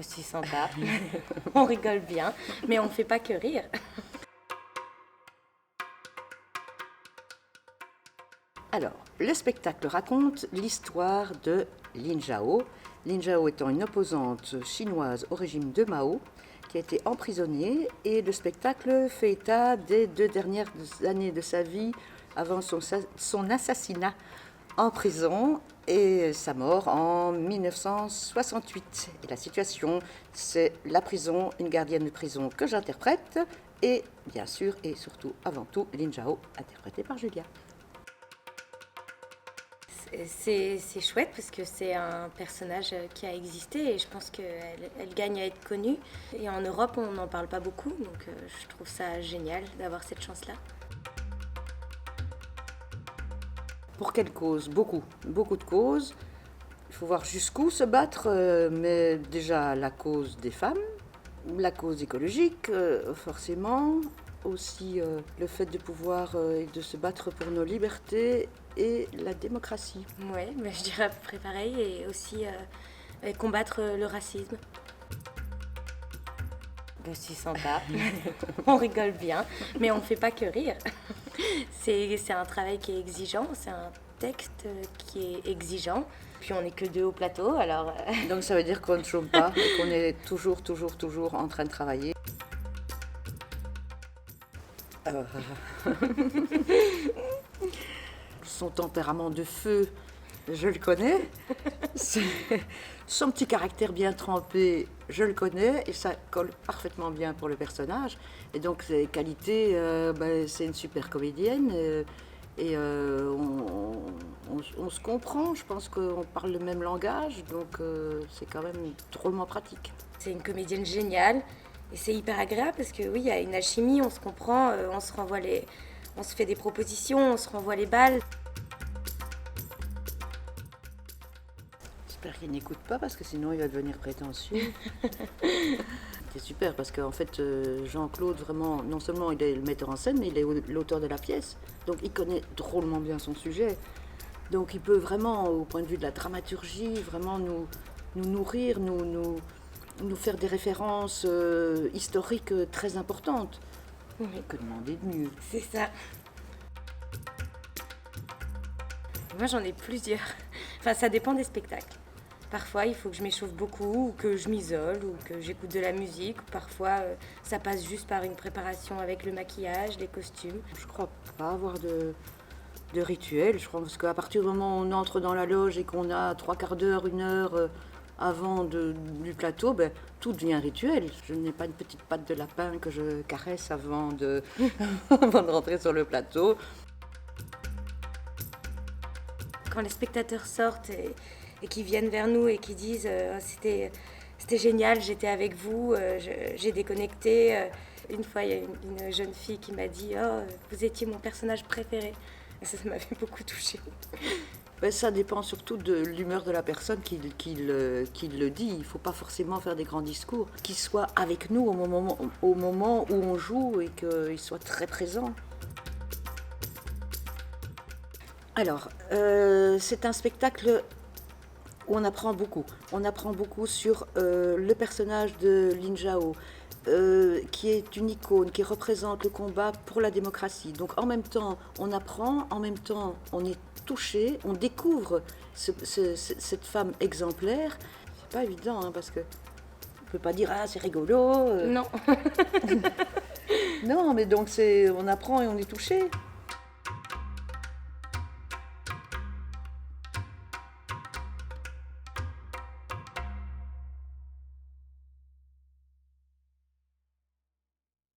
C'est sympa, on rigole bien, mais on ne fait pas que rire. Alors, le spectacle raconte l'histoire de Lin Zhao. Lin Zhao étant une opposante chinoise au régime de Mao, qui a été emprisonnée, et le spectacle fait état des 2 dernières années de sa vie avant son assassinat en prison et sa mort en 1968. Et la situation, c'est la prison, une gardienne de prison que j'interprète, et bien sûr, et surtout, avant tout, Lin Zhao, interprétée par Julia. C'est chouette parce que c'est un personnage qui a existé et je pense qu'elle gagne à être connue. Et en Europe, on n'en parle pas beaucoup, donc je trouve ça génial d'avoir cette chance-là. Pour quelle cause? Beaucoup, beaucoup de causes. Il faut voir jusqu'où se battre, mais déjà la cause des femmes, la cause écologique, forcément, aussi le fait de pouvoir et de se battre pour nos libertés et la démocratie. Oui, mais je dirais à peu près pareil et aussi combattre le racisme. C'est sympa, on rigole bien, mais on ne fait pas que rire. C'est un travail qui est exigeant, c'est un texte qui est exigeant. Puis on n'est que 2 au plateau, alors... Donc ça veut dire qu'on ne chôme pas et qu'on est toujours en train de travailler. Son tempérament de feu, je le connais. Son petit caractère bien trempé, je le connais. Et ça colle parfaitement bien pour le personnage. Et donc ses qualités, c'est une super comédienne. On se comprend, je pense qu'on parle le même langage, donc c'est quand même drôlement pratique. C'est une comédienne géniale et c'est hyper agréable parce que oui, il y a une alchimie, on se comprend, on se fait des propositions, on se renvoie les balles. J'espère qu'il n'écoute pas parce que sinon il va devenir prétentieux. C'est super parce qu'en fait Jean-Claude vraiment, non seulement il est le metteur en scène, mais il est l'auteur de la pièce. Donc il connaît drôlement bien son sujet. Donc il peut vraiment, au point de vue de la dramaturgie, vraiment nous nourrir, nous faire des références historiques très importantes. Oui. Que demander de mieux? C'est ça. Moi j'en ai plusieurs. Enfin ça dépend des spectacles. Parfois, il faut que je m'échauffe beaucoup, ou que je m'isole, ou que j'écoute de la musique. Parfois, ça passe juste par une préparation avec le maquillage, les costumes. Je crois pas avoir de rituel. Je crois parce qu'à partir du moment où on entre dans la loge et qu'on a 3/4 d'heure, 1 heure avant du plateau, tout devient rituel. Je n'ai pas une petite patte de lapin que je caresse avant de rentrer sur le plateau. Quand les spectateurs sortent et qui viennent vers nous et qui disent c'était génial, j'étais avec vous, j'ai déconnecté. Une fois, il y a une jeune fille qui m'a dit vous étiez mon personnage préféré. Et ça m'avait beaucoup touchée. Ça dépend surtout de l'humeur de la personne qui le dit. Il ne faut pas forcément faire des grands discours. Qu'il soit avec nous au moment où on joue et qu'il soit très présent. Alors, c'est un spectacle où on apprend beaucoup. On apprend beaucoup sur le personnage de Lin Zhao, qui est une icône, qui représente le combat pour la démocratie. Donc en même temps, on apprend, en même temps, on est touché, on découvre cette femme exemplaire. C'est pas évident, hein, parce que on peut pas dire ah c'est rigolo. Non. Non, mais donc on apprend et on est touché.